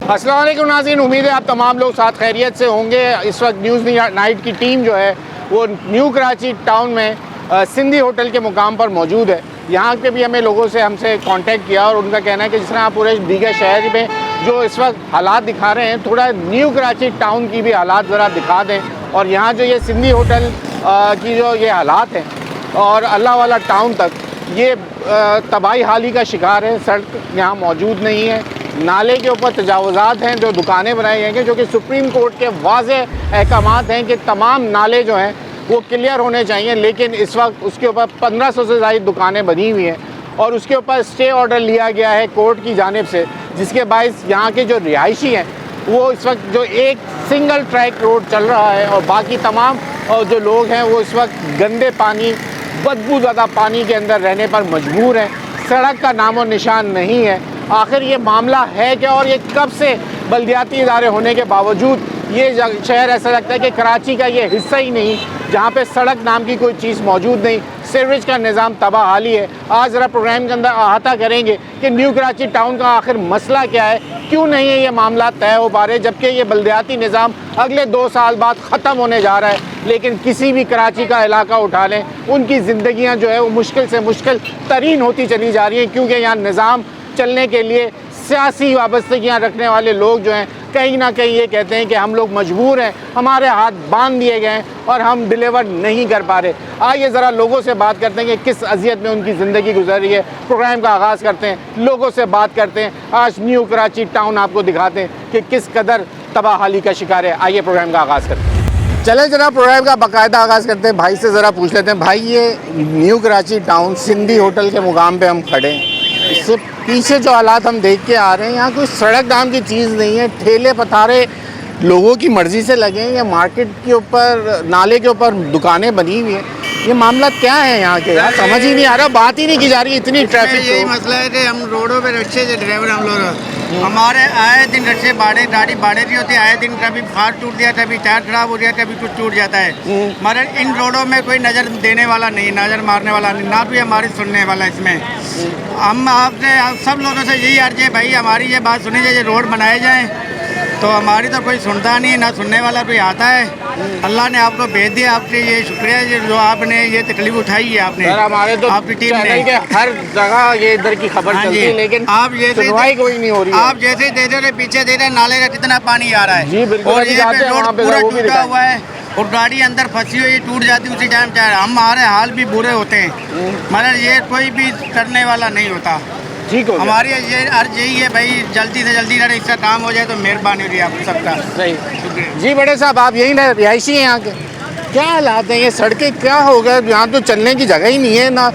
अस्सलाम वालेकुम नाज़रीन, उम्मीद है आप तमाम लोग साथ खैरियत से होंगे। इस वक्त न्यूज़ नाइट की टीम जो है वो न्यू कराची टाउन में सिंधी होटल के मुकाम पर मौजूद है। यहाँ पे भी हमें लोगों से हमसे कांटेक्ट किया और उनका कहना है कि जिस तरह आप पूरे दीगर शहर में जो इस वक्त हालात दिखा रहे हैं, थोड़ा न्यू कराची टाउन की भी हालात ज़रा दिखा दें। और यहाँ जो ये सिंधी होटल की जो ये हालात हैं और अल्लाह वाला टाउन तक ये तबाही हाली का शिकार है। सड़क यहाँ मौजूद नहीं है, नाले के ऊपर तजावुज़ात हैं, जो दुकानें बनाई गई हैं, जो कि सुप्रीम कोर्ट के वाज़ेह अहकामात हैं कि तमाम नाले जो हैं वो क्लियर होने चाहिए। लेकिन इस वक्त उसके ऊपर 1500 से ज़ायद दुकानें बनी हुई हैं और उसके ऊपर स्टे ऑर्डर लिया गया है कोर्ट की जानिब से, जिसके बायस यहाँ के जो रिहायशी हैं वो इस वक्त जो एक सिंगल ट्रैक रोड चल रहा है और बाकी तमाम जो लोग हैं वो इस वक्त गंदे पानी, बदबूदार पानी के अंदर रहने पर मजबूर हैं। सड़क का नामो निशान नहीं है। आखिर ये मामला है क्या और ये कब से बल्दियाती इदारे होने के बावजूद ये शहर ऐसा लगता है कि कराची का ये हिस्सा ही नहीं, जहाँ पे सड़क नाम की कोई चीज़ मौजूद नहीं, सीवरेज का निज़ाम तबाह हाली है। आज ज़रा प्रोग्राम के अंदर अहाता करेंगे कि न्यू कराची टाउन का आखिर मसला क्या है, क्यों नहीं है ये मामला तय हो पा रहे, जबकि ये बल्दियाती निज़ाम अगले 2 साल बाद ख़त्म होने जा रहा है। लेकिन किसी भी कराची का इलाका उठा लें, उनकी ज़िंदगियाँ जो है वो मुश्किल से मुश्किल तरीन होती चली जा रही हैं, क्योंकि यहाँ निज़ाम चलने के लिए सियासी वाबस्तगियाँ रखने वाले लोग जो हैं कहीं ना कहीं ये कहते हैं कि हम लोग मजबूर हैं, हमारे हाथ बांध दिए गए हैं और हम डिलीवर नहीं कर पा रहे। आइए ज़रा लोगों से बात करते हैं कि किस अजियत में उनकी ज़िंदगी गुजर रही है। प्रोग्राम का आगाज़ करते हैं, लोगों से बात करते हैं। आज न्यू कराची टाउन आपको दिखाते हैं कि किस कदर तबाहाली का शिकार है। आइए प्रोग्राम का आगाज़ करते हैं। चले ज़रा प्रोग्राम का बाकायदा आगाज़ करते हैं। भाई से ज़रा पूछ लेते हैं, भाई ये new Karachi town Sindhi hotel के मुकाम पर हम खड़े हैं, इससे पीछे जो हालात हम देख के आ रहे हैं, यहाँ कोई सड़क नाम की चीज़ नहीं है, ठेले पथारे लोगों की मर्ज़ी से लगे हैं, या मार्केट के ऊपर नाले के ऊपर दुकानें बनी हुई हैं। ये मामला क्या है यहाँ के, यार समझ ही नहीं आ रहा, बात ही नहीं की जा रही, इतनी ट्रैफिक। यही मसला है कि हम रोडों पे रिक्शे से ड्राइवर हम लोग हमारे आए दिन रिक्शे गाड़ी भाड़े की होती है, आए दिन कभी फार टूट दिया, कभी टायर खराब हो गया, कभी कुछ टूट जाता है। मगर इन रोडों में कोई नज़र देने वाला नहीं, नज़र मारने वाला नहीं, ना भी हमारी सुनने वाला इसमें। हम आपसे सब लोगों से यही अर्ज है, भाई हमारी ये बात सुनी जाए, रोड बनाए जाएँ, तो हमारी तो कोई सुनता नहीं, ना सुनने वाला कोई आता है। अल्लाह ने आपको भेज दिया, आपके ये शुक्रिया है जो आपने ये तकलीफ उठाई है। आपने हमारे तो आपकी टीम ने के हर जगह ये इधर की खबर चलती है, लेकिन आप जैसे सुनवाई कोई नहीं हो रही है। आप जैसे दे रहे पीछे दे रहे नाले का कितना पानी आ रहा है जी बिल्कुल, और ये रोड पूरा टूटा हुआ है और गाड़ी अंदर फंसी हुई टूट जाती उसी टाइम चाहे हमारे हाल भी बुरे होते हैं, मगर ये कोई भी करने वाला नहीं होता। ठीक हो हमारी ये अर्ज यही है भाई, जल्दी से जल्दी अगर इसका काम हो जाए तो मेहरबानी होगी आप सबका। सही जी बड़े साहब, आप यही ना रिहायशी हैं यहाँ के, क्या हालात हैं, ये सड़कें क्या हो गए, यहाँ तो चलने की जगह ही नहीं है, ना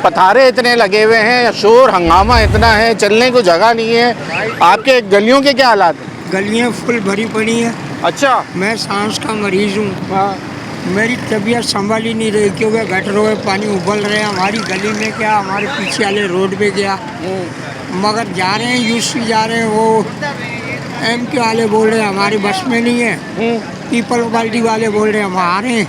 पथारे इतने लगे हुए हैं, शोर हंगामा इतना है, चलने को जगह नहीं है। आपके गलियों के क्या हालात हैं? गलियाँ फुल भरी पड़ी हैं। अच्छा, मैं सांस का मरीज़ हूँ, हाँ, मेरी तबीयत संभाल ही नहीं रही क्योंकि गटरों में पानी उबल रहे हैं। हमारी गली में क्या, हमारे पीछे वाले रोड पे क्या, मगर जा रहे हैं यूसी जा रहे हैं, वो MK वाले बोल रहे हैं हमारी बस में नहीं है, पीपल पार्टी वाले बोल रहे हैं हम आ रहे हैं।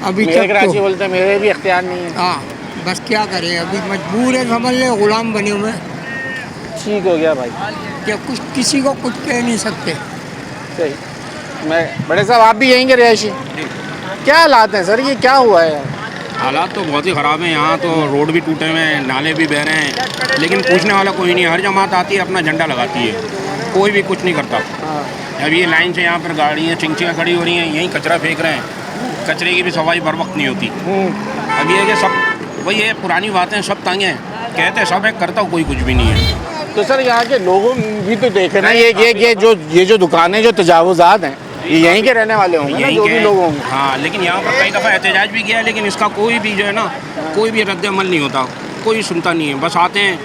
अभी मेरे तक कराची तो बोलते हैं मेरे भी इख्तियार नहीं है। हाँ, बस क्या करें, अभी मजबूर है, समझ ले गुलाम बने हुए। ठीक हो गया भाई, क्या कुछ किसी को कुछ कह नहीं सकते। सही। मैं बड़े साहब, आप भी यहीं के रिहायशी, क्या हालात हैं सर, ये क्या हुआ है यार? हालात तो बहुत ही ख़राब हैं। यहाँ तो रोड भी टूटे हुए हैं, नाले भी बह रहे हैं, लेकिन पूछने वाला कोई नहीं है। हर जमात आती है, अपना झंडा लगाती है, कोई भी कुछ नहीं करता। अब ये लाइन से यहाँ पर गाड़ियाँ चिंचियाँ खड़ी हो रही हैं, यहीं कचरा फेंक रहे हैं, कचरे की भी सफाई बर वक्त नहीं होती। अब ये है कि सब वही है, पुरानी बातें सब तंग हैं, कहते सब है, करता कोई कुछ भी नहीं है। तो सर यहाँ के लोगों भी तो देखे ना, ये जो दुकानें जो तजावुज़ात हैं, ये यहीं के रहने वाले होंगे ना, जो भी लोग होंगे। हाँ, लेकिन यहाँ पर कई दफ़ा एहतजाज भी किया है, लेकिन इसका कोई भी जो है ना, कोई भी रद्द अमल नहीं होता, कोई सुनता नहीं है। बस आते हैं,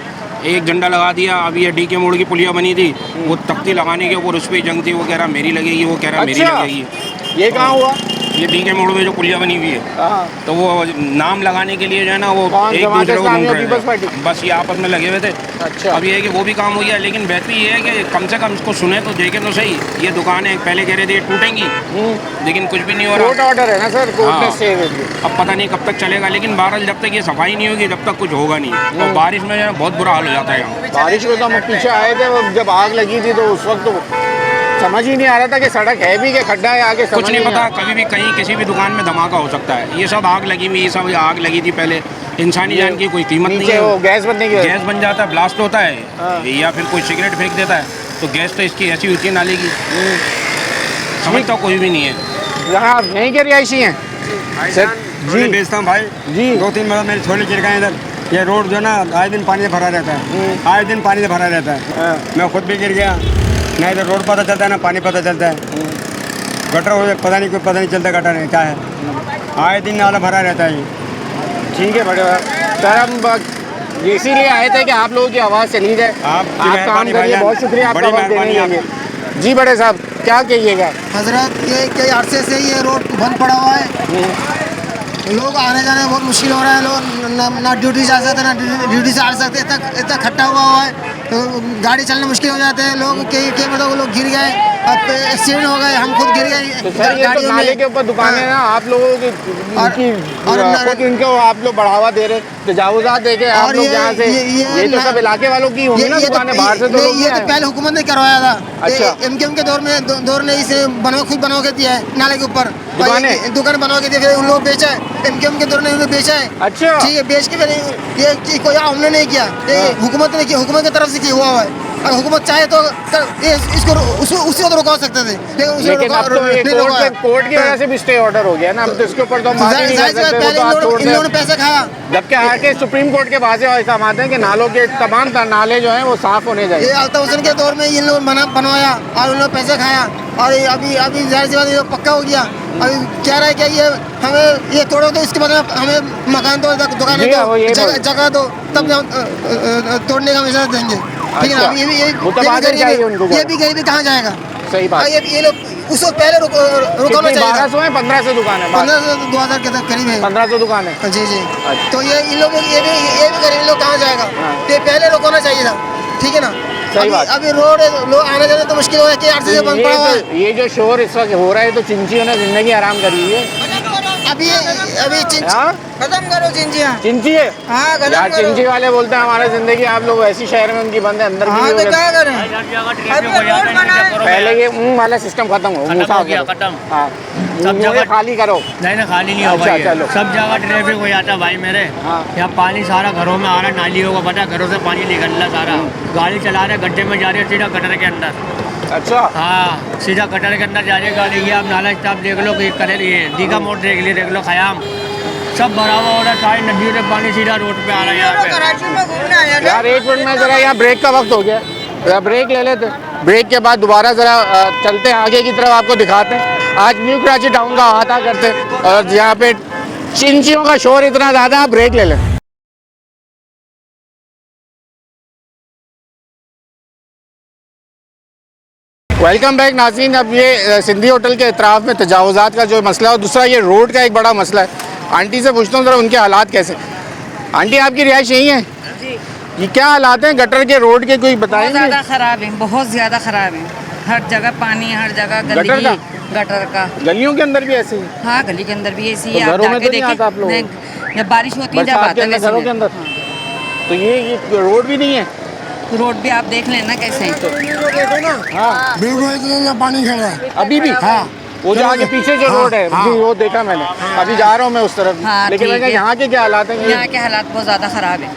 एक झंडा लगा दिया। अभी ये DK मोड़ की पुलिया बनी थी, वो तख्ती लगाने के ऊपर उस पर जंग थी, वो कह रहा मेरी लगेगी, वो कह रहा मेरी लगेगी। ये कहाँ हुआ? ये डीके मोड़ में जो पुलिया बनी हुई है, हाँ। तो वो नाम लगाने के लिए जो है ना वो कौन, एक जमात दूसरे को इस्लामी ढूंढ और रहे पीपल्स पार्टी? थे। बस ये आपस में लगे हुए थे। अच्छा। अब ये है कि वो भी काम हो गया, लेकिन बेहतर ये है कि कम से कम इसको सुने तो देखें तो सही। ये दुकानें पहले कह रहे थे ये टूटेंगी, लेकिन कुछ भी नहीं हो कोर्ट रहा। ऑर्डर है ना सर, कोर्ट ने हाँ। स्टे दे दिया। अब पता नहीं कब तक चलेगा, लेकिन बहरहाल जब तक ये सफाई नहीं होगी तब तक कुछ होगा नहीं। और बारिश में जो है बहुत बुरा हाल हो जाता है यहाँ। बारिश में तो हम पीछे आए थे, वो जब आग लगी थी तो उस वक्त तो समझ ही नहीं आ रहा था कि सड़क है भी कि खड्डा है आगे, समझ कुछ नहीं आ पता, रहा। कभी भी कहीं किसी भी दुकान में धमाका हो सकता है। ये सब आग लगी हुई, ये सब आग लगी थी पहले, इंसानी जान की कोई कीमत नहीं नीचे है। वो गैस बनने की वजह गैस बन जाता है, ब्लास्ट होता हाँ। है, या फिर कोई सिगरेट फेंक देता है, तो गैस तो इसकी ऐसी होती है नाले की, समझता कोई भी नहीं है। से। यहाँ आप यहीं के रिहायशी हैं सर? जी बेचता हूँ भाई जी। 2-3 मतलब मेरे छोले गिर गए इधर। ये रोड जो है ना आए दिन पानी से भरा रहता है, आए दिन पानी से भरा रहता है। हाँ। मैं खुद भी गिर गया, ना इधर रोड पता चलता है ना पानी पता चलता है। गटर हो पता नहीं चलता गटर है क्या है, आए दिन नाला भरा रहता है ये। ठीक है बड़े सर, हम इसीलिए आए थे कि आप लोगों की आवाज़ चली जाए। आप काम मेहरबानी करिए, भाईजान, बहुत शुक्रिया आपका बड़ी वक्त देने मेहरबानी के लिए। जी बड़े साहब क्या कहिएगा? हजरत ये कई अरसे से ये रोड बंद पड़ा हुआ है, लोग आने जाने में बहुत मुश्किल हो रहा है। लोग ना ड्यूटी जा सकते ना ड्यूटी से आ सकते, इतना खट्टा हुआ है तो गाड़ी चलना मुश्किल हो जाते हैं। लोग कई मतलब लोग गिर गए, अब एक्सीडेंट हो गए, हम खुद गिर तो सर गए ये तो गाड़ियों नाले में। के ऊपर दुकानें हैं ना, आप लोगों की खुद इनको आप लोग बढ़ावा दे रहे, तजावुजात दे के आप और लोग ये- यहाँ से, ये ये तो ना- सब इलाके वालों की होंगी ना दुकानें, बाहर से तो नहीं, लोग ये नहीं तो आए। पहले हुकूमत ने करवाया था। अच्छा। एमकेएम के दौर में इसे खुद बनवा के दिया है नाले के ऊपर दुकानें बनवा के दिया, फिर उन लोग बेचा है। एमकेएम के दौर ने उन्हें बेचा है। अच्छा। ठीक है, बेच के फिर ये कोई हमने नहीं किया, ये हुकूमत ने किया, हुकूमत की तरफ से किया हुआ है। अगर हुकूमत चाहे तो इसको उसी को रुकवा सकते थे, लेकिन अब तो ये कोर्ट की वजह से भी स्टे ऑर्डर हो गया ना, अब तो इसके ऊपर तो हम बात ही नहीं कर सकते, वो तो आप छोड़ इन लोगों ने दें। पैसा खाया। जबकि आके सुप्रीम कोर्ट के वाज़ेह अहकाम आते हैं कि नालों के तमाम नाले जो हैं वो साफ होने ये चाहिए। अल्ताफ हुसैन के दौर में इन लोगों ने बनवाया और उन लोगों ने पैसा खाया, और अभी जाहिर सी बात है ये पक्का हो गया। अभी कह रहा है कि ये हमें ये तोड़ो तो इसके बाद हमें मकान दो, दुकानें जी हाँ, वो ये दो, जगह दो, तब हम तोड़ने का इजाज़त देंगे। ठीक है ना? अच्छा। अब ये मुतबादल चाहिए उनको। ये भी गरीबी कहाँ जाएगा? सही बात। ये लोग उसको पहले रुकाना चाहिए था। 1200 है 1500 दुकान है, 15 से 2000 के करीब है। 1500 दुकान है। जी जी। अच्छा। तो ये इन लोगों ये भी गरीब लोग कहाँ जाएगा? हाँ। ये पहले रुकाना चाहिए था। ठीक है ना? सही बात। अभी रोड लोग आने जाने तो मुश्किल हो रहा है कि अरसे से बंद पड़ा हुआ है। ये जो शोर इस वक्त हो रहा है तो चिंचियों ने जिंदगी आराम करी हुई है। अभी हाँ? खत्म करो चिंचियाँ। चिंची है हाँ, खत्म यार, करो। चिंची वाले बोलते हैं हमारा जिंदगी, आप लोग ऐसी शहर में उनकी बंद है, अंदर की हाँ भी तो हो क्या जाती- करें? अभी रोड बना है। पहले ये मुंह वाला सिस्टम खत्म हो, मुंह साफ करो। हाँ, मुंह खाली करो। नहीं खाली नहीं अच्छा, होगा ये। चलो। सब जगह ट्रैफिक हो जाता है भाई मेरे। हाँ। यहाँ पानी सारा घरों में आ रहा है, नालियों को पता है, घरों से पानी निकल रहा है सारा। गाड़ी चला रहे गड्ढे में जा रही है सीधा गटर के अंदर। अच्छा। हाँ, सीधा गटर के अंदर जा रही है गाड़ी। ये आप नाला स्टाफ देख लो, कि करे ये दीघा मोड़ देख लो, खयाम सब भरा हुआ हो रहा है, सारी नदियों से पानी सीधा रोड पे आ रहा है यहाँ पे। कराची में घूमने आया था। यार एक मिनट में जरा, यहाँ ब्रेक का वक्त हो गया, जरा ब्रेक ले लेते, ब्रेक के बाद दोबारा जरा चलते हैं आगे की तरफ, आपको दिखाते हैं। आज न्यू कराची टाउन का अहाता करते हैं और यहाँ पे चिंचियों का शोर इतना ज़्यादा, ब्रेक ले लें। वेलकम बैक नाज़रीन। अब ये सिंधी होटल के इतराफ़ में तजावुज़ात का जो मसला है, और दूसरा ये रोड का एक बड़ा मसला है। आंटी से पूछता हूँ ज़रा उनके हालात कैसे। आंटी आपकी रिहाइश यही है? ये क्या हालात हैं गटर के, रोड के, कोई बहुत बताएंगे? ज़्यादा ख़राब है, बहुत ज़्यादा ख़राब है। हर जगह पानी, हर जगह गटर गंदगी, का? गटर का। गलियों के अंदर भी ऐसे ही है? हाँ, गली के अंदर भी ऐसी तो है। आप घरों में जाके तो नहीं आता आप लोगों देखिए, नहीं, जब बारिश होती है जब बरसात आता के है अंदर, वैसे घरों के नहीं। अंदर? तो ये रोड भी नहीं है? रोड भी आप देख लेना कैसे है। हाँ, बिल्कुल इतना पानी खड़ा है। अभी भी? हाँ। वो जो आगे पीछे जो रोड है, जी, वो देखा मैंने, अभी जा रहा हूँ मैं उस तरफ। हाँ, लेकिन मैं ठीक कहा है। यहाँ के क्या हालात हैं? यहाँ के हालात बहुत ज़्यादा ख़राब है।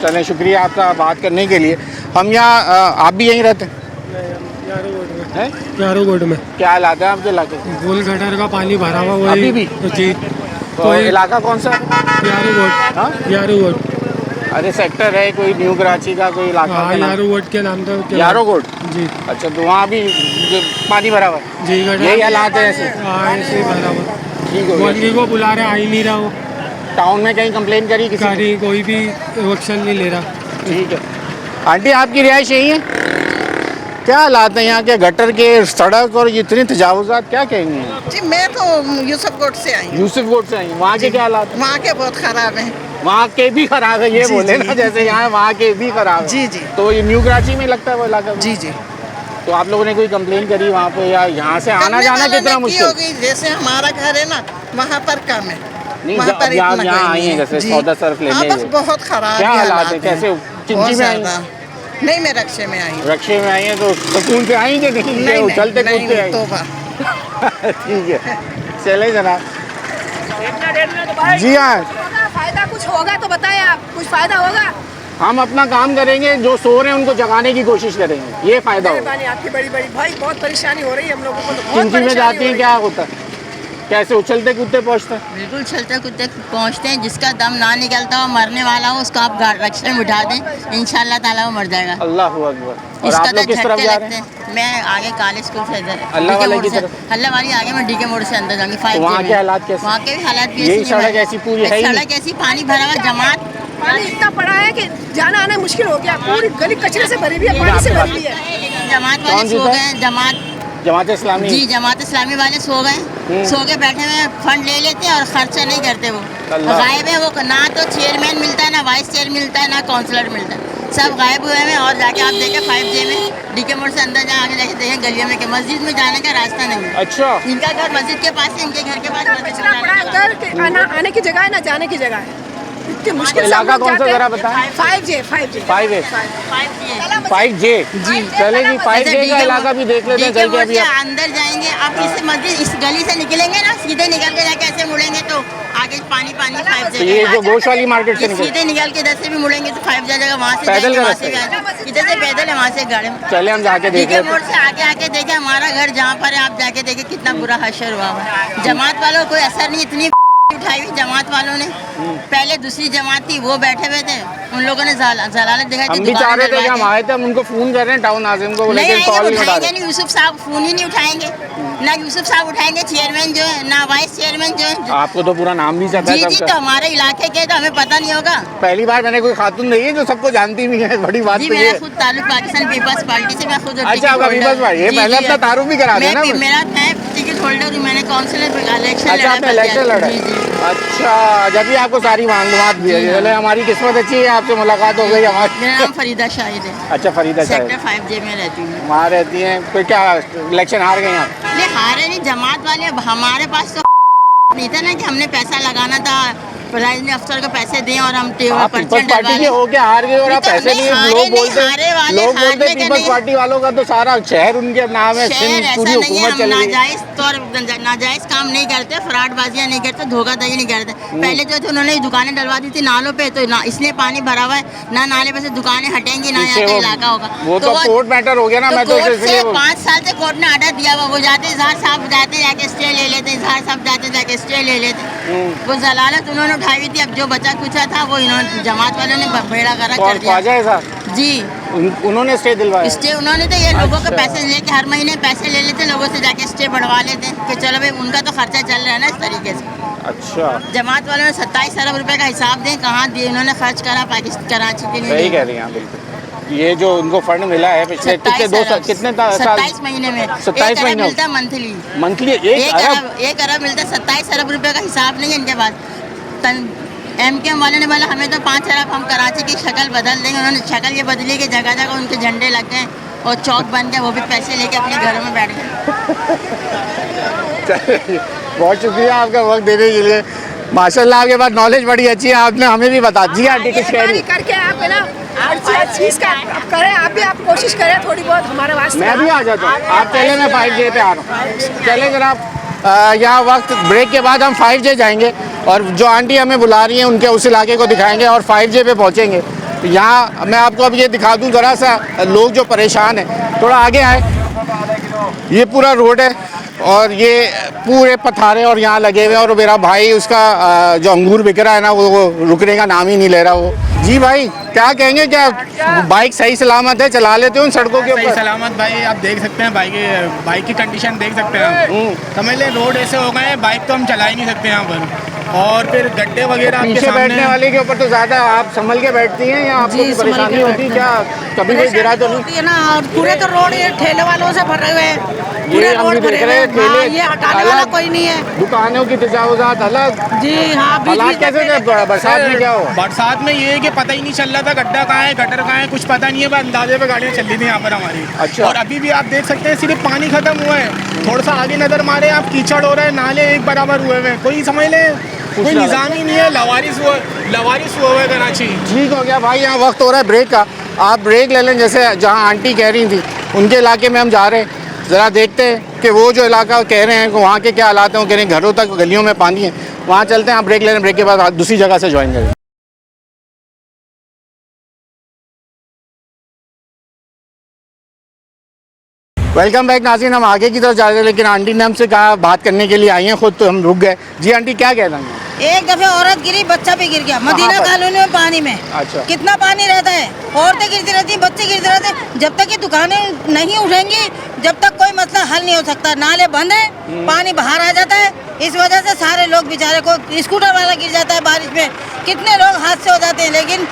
चलें, शुक्रिया आपका बात करने के लिए। हम यहाँ, आप भी यहीं रहते हैं? यारो गोड में क्या हालात है आपके इलाके? गोल गटर का पानी भरा हुआ वही अभी भी? जी। तो इलाका कौन सा है? यारो गोड। हाँ? यारो गोड। अरे सेक्टर है कोई न्यू कराची का, कोई इलाका हाँ, का नाम? यारो गोड के नाम तो यारो गोड। जी अच्छा, तो वहाँ भी जो पानी भरा हुआ है, जी गटर। यही हालात है ऐसे? हाँ, ऐसे ही भरा हुआ। ठीक हो गोलगी गया। को बुला रहे, आ ही नहीं रहा वो। टाउन में कहीं कंप्लेन करी किसी ने? गाड़ी कोई भी एक्शन नहीं ले रहा। ठीक है। आंटी आपकी रिहाइश यही है? क्या हालात हैं यहाँ के गटर के, सड़क और ये इतनी तजावुजात, क्या कहेंगे? जी मैं तो यूसुफकोट से आई हूँ। यूसुफकोट से आई, वहाँ के क्या हालात? वहाँ के बहुत ख़राब हैं। वहाँ के भी खराब है, ये जी, बोले जी। ना, जैसे यहाँ वहाँ के भी खराब है। जी, जी। तो ये न्यू कराची में लगता है वो इलाका? जी जी। तो आप लोगों ने कोई कंप्लेन करी वहाँ पे, या यहाँ से आना करने जाना वालों कितना ने की मुश्किल? होगी, जैसे हमारा घर है ना वहाँ पर कम है। नहीं, वहाँ पर जब आप इतना यहाँ कोई आई नहीं हैं है। जैसे जी। सौदा सर्फ लेने, हाँ, बस बहुत खराब क्या ही हालात है? हैं। कैसे बहुत चिंची में आई? ज़्यादा। नहीं, मैं रक्षे में आई हूँ। रक्षे में आई हैं तो सुकून से आई कि नहीं? नहीं, उछलते नहीं, कूदते आई? तौबा। ठीक है, चले जनाब। जी हाँ, फायदा कुछ होगा तो बताएं आप, कुछ फायदा होगा? हम अपना काम करेंगे, जो सो रहे हैं उनको जगाने की कोशिश करेंगे, ये फायदा होगा। मेहरबानी आपकी, बड़ी बड़ी भाई, बहुत परेशानी हो रही है हम लोगों को, तो बहुत चिंची में परेशानी जाती हो हैं रही क्या होता है? कैसे उछलते कूदते पहुँचते हैं? बिल्कुल चलते कूदते पहुँचते हैं। जिसका दम ना निकलता हो, मरने वाला हो, उसको आप रक्षे में उठा दें, इंशाल्लाह ताला वो मर जाएगा। अल्लाह हू अकबर। और इसका आप लोग किस तरफ झटके जा लगते रहे हैं? हैं। मैं आगे काले स्कूल से इधर अल्लाह DK वाले मोड़ की से, तरफ? अल्लाह वाली आगे मैं DK मोड़ से अंदर जाऊंगी। तो वहाँ के हालात कैसे? वहाँ के भी हालात भी यही ऐसे सड़क ही हैं। ऐसी पूरी है ही नहीं? सड़क ऐसी, पानी भरा हुआ, जमात पानी इतना पड़ा है कि जाना आना मुश्किल हो गया, पूरी गली कचरे से भरी हुई है, पानी से भरी हुई है। जमात कौन वाले सी सो है? गए हैं, जमात जमात इस्लामी? जी जमात इस्लामी वाले सो गए, सो के बैठे हुए फंड ले लेते हैं और खर्चा नहीं करते। वो अल्लाह। गायब है, वो ना तो चेयरमैन मिलता है, ना वाइस चेयर मिलता है, ना काउंसलर मिलता है, सब गायब हुए हैं। और जाके आप देखें 5J में DK मोड़ से अंदर आगे जाके देखें गलियों में कि मस्जिद में जाने का रास्ता नहीं है। अच्छा, इनका घर मस्जिद के पास है, इनके घर के पास मस्जिद कचरा पड़ा है में जाने उधर कि आना आने की जगह है, ना जाने की जगह है। इतनी मुश्किल से हम इलाका लोग कौन सा जाते हैं। जरा बताएं? 5J 5A 5J 5J जी, चलेगी 5J का इलाका भी देख लेते हैं चल के। अभी से अंदर जाएंगे आप, इस मस्जिद इस गली से निकलेंगे ना, सीधे निकल के जाके ऐसे मुड़ेंगे तो आगे पानी पानी 5J तो ये जो गोश्त वाली मार्केट से निकल, सीधे निकल के इधर से भी मुड़ेंगे तो 5J जगह, वहाँ से पैदल जाएंगे, का वहाँ से रास्ता भी आएंगे। इधर से पैदल है, वहाँ से गाड़ी में। चले हम जाके देख DK लेते मोड़ हैं। से आगे आके देखे हमारा घर जहाँ पर है, आप जाके देखे कितना बुरा हशर हुआ हुआ है। जमात वालों को कोई असर नहीं, इतनी उठाई हुई जमात वालों ने। पहले दूसरी जमात थी, वो बैठे हुए थे, उन लोगों ने जलालत दिखाई थी। हम भी चाह रहे थे कि हम आए थे, हम उनको फोन कर रहे हैं टाउन नाजिम को, नहीं लेकिन आएंगे, कॉल नहीं उठा उठाएंगे रहे। नहीं, यूसुफ साहब फोन ही नहीं उठाएंगे, ना यूसुफ साहब उठाएंगे, चेयरमैन जो है, ना वाइस चेयरमैन जो है। आपको तो पूरा नाम भी पता जी है जी, तो सबका। हमारे इलाके के तो हमें पता नहीं होगा। पहली बार मैंने कोई खातून नहीं है जो सबको जानती भी है, बड़ी बात जी तो ये मेरा है। खुद ताल्लुक पाकिस्तान पीपल्स पार्टी से, मैं खुद अच्छा, टिकट आपका होल्डर- पीपल्स पार्टी, ये जी, पहले जी, अपना तारुफ भी करा देना मैं मुझे। मैं टिकट होल्डर हूँ, मैंने काउंसिलर इलेक्शन अच्छा, आपने इलेक्शन लड़ा? जी जी। अच्छा, जब भी आपको सारी मालूमात भी है। जी, हाँ। चले, हमारी किस्मत अच्छी है, आपसे मुलाकात हो गई हमारी। मेरा नाम फरीदा शाहिद है, अच्छा, फरीदा साहब सेक्टर 5J में रहती हूँ। वहाँ रहती हैं, फिर क्या इलेक्शन हार गई आप? नहीं हारे नहीं, जमात वाले, अब हमारे पास तो नहीं था ना कि हमने पैसा लगाना था, प्रिजाइडिंग अफसर को पैसे दें और हम आप पीपल्स परसेंट पार्टी के हो के हार गए और आप पैसे नहीं, लोग बोलते पीपल्स पार्टी वालों का तो सारा शहर उनके नाम है, शहर सिंध ऐसा पूरी नहीं है, हुकूमत हम चल रही है। नाजायज तौर नाजायज काम नहीं करते, फ्रॉडबाजियाँ नहीं करते, धोखाधड़ी नहीं करते। पहले जो थे उन्होंने दुकानें डलवा दी थी नालों पे, तो ना इसलिए पानी भरा हुआ है, ना नाले पे से दुकानें हटेंगी, ना यहाँ का इलाका होगा। वो तो कोर्ट मैटर हो गया ना, मैं तो कोर्ट इसलिए से 5 साल से कोर्ट ने आर्डर दिया हुआ, वो जाते इजहार साहब जाते जाके स्टे ले लेते, इजहार साहब जाते जाके स्टे ले लेते। वो जलालत उन्होंने उठाई हुई थी, अब जो बचा कुचा था वो इन्होंने जमात वालों ने बेड़ा गर्क कर दिया। ख्वाजा साहब जी उन्होंने स्टे दिलवाया? स्टे उन्होंने तो ये लोगों के अच्छा। पैसे लेके हर महीने पैसे ले लेते, लोगों से जाके स्टे बढ़वा लेते कि चलो भाई उनका तो खर्चा चल रहा है ना इस तरीके से। अच्छा, जमात वालों ने 27 अरब रुपए का हिसाब दें कहाँ दिए इन्होंने खर्च करा पाकिस्तान कराची के लिए। सही कह रही हैं आप, बिल्कुल। ये जो उनको फंड मिला है पिछले कितने 27 महीने में 27 महीने मिलता है मंथली। मंथली 1 अरब मिलता है, 27 अरब रुपए का हिसाब नहीं है इनके पास। MKM वाले ने बोला हमें तो 5 अरब, हम कराची की शक्ल बदल देंगे। उन्होंने शक्ल ये बदली कि जगह जगह उनके झंडे लग गए और चौक बन गए, वो भी पैसे लेके अपने घरों में बैठ गए। बहुत शुक्रिया आपका वक्त देने के लिए। माशाल्लाह आपके पास नॉलेज बड़ी अच्छी है, आपने हमें भी बता दी। आंटी कुछ कह रही? करके आप है ना हर चीज़ का करें, आप भी आप कोशिश करें थोड़ी बहुत हमारे वास्ते। मैं भी आ जाता हूँ, आप चले, मैं 5J पे आ रहा हूँ। चले जनाब, यहाँ वक्त ब्रेक के बाद हम 5J जाएंगे और जो आंटी हमें बुला रही हैं उनके उस इलाके को दिखाएंगे और 5J पे पहुँचेंगे। यहाँ मैं आपको अब ये दिखा दूँ ज़रा सा, लोग जो परेशान हैं, थोड़ा आगे आए। ये पूरा रोड है और ये पूरे पथारे और यहाँ लगे हुए हैं और मेरा भाई उसका जो अंगूर बिक रहा है ना, वो रुकने का नाम ही नहीं ले रहा वो। जी भाई, क्या कहेंगे, क्या बाइक सही सलामत है, चला लेते हो उन सड़कों के सही ऊपर? सलामत भाई, आप देख सकते हैं बाइक की कंडीशन देख सकते हैं। समझ लें रोड ऐसे हो गए हैं, बाइक तो हम चला ही नहीं सकते यहाँ पर। और फिर गड्ढे वगैरह आपके पीछे बैठने सामने वाले के ऊपर तो ज़्यादा आप संभल के बैठती हैं या आपको जी, भी संभल के परेशानी होती है क्या? कभी कोई गिरा तो नहीं? होती है ना, और पूरे तो रोड ये ठेले वालों से भरे हुए हैं, पूरे ये हम रोड भी भरे देख हुए रहे हैं। हैं, हाँ, ठेले ये हटाने वाला अलग, कोई नहीं है। दुकानों की तजावुजात अलग। जी हाँ, बीच हालात बीच में कैसे थे ठेले- बरसात में? क्या हुआ? बरसात में ये है कि पता ही नहीं चल रहा था गड्ढा कहाँ है गटर कहाँ है, कुछ पता नहीं है, बस अंदाजे पे गाड़ियाँ चल रही थी यहाँ पर हमारी। अच्छा। और अभी भी आप देख सकते हैं सिर्फ पानी खत्म हुआ है, थोड़ा सा आगे नजर मारे आप कीचड़ हो रहा है, नाले एक बराबर हुए हुए हैं, कोई समझ ले कोई निज़ाम ही नहीं है, लवारिस हुआ है कराची। ठीक हो गया भाई, यहाँ वक्त हो रहा है ब्रेक का, आप ब्रेक ले लें। जैसे जहाँ आंटी कह रही थी उनके इलाके में हम जा रहे हैं, ज़रा देखते हैं कि वो जो इलाका कह रहे हैं कि वहाँ के क्या हालात हैं। वो कह रहे हैं घरों तक गलियों में पानी है, वहाँ चलते हैं। आप ब्रेक ले लें, ब्रेक के बाद दूसरी जगह से ज्वाइन करें। वेलकम बैक नाज़रीन, हम आगे की तरफ जा रहे हैं लेकिन आंटी ने हमसे कहा बात करने के लिए आई हैं खुद, तो हम रुक गए। जी आंटी क्या कह रहे हैं? एक दफे औरत गिरी, बच्चा भी गिर गया मदीना पर? कॉलोनी में पानी में। अच्छा। कितना पानी रहता है, औरतें गिरती रहती हैं, बच्चे गिरते रहते हैं। जब तक ये दुकानें नहीं उठेंगी जब तक कोई मसला हल नहीं हो सकता। नाले बंद है, पानी बाहर आ जाता है, इस वजह से सारे लोग बेचारे को, स्कूटर वाला गिर जाता है बारिश में, कितने लोग हादसे हो जाते हैं। लेकिन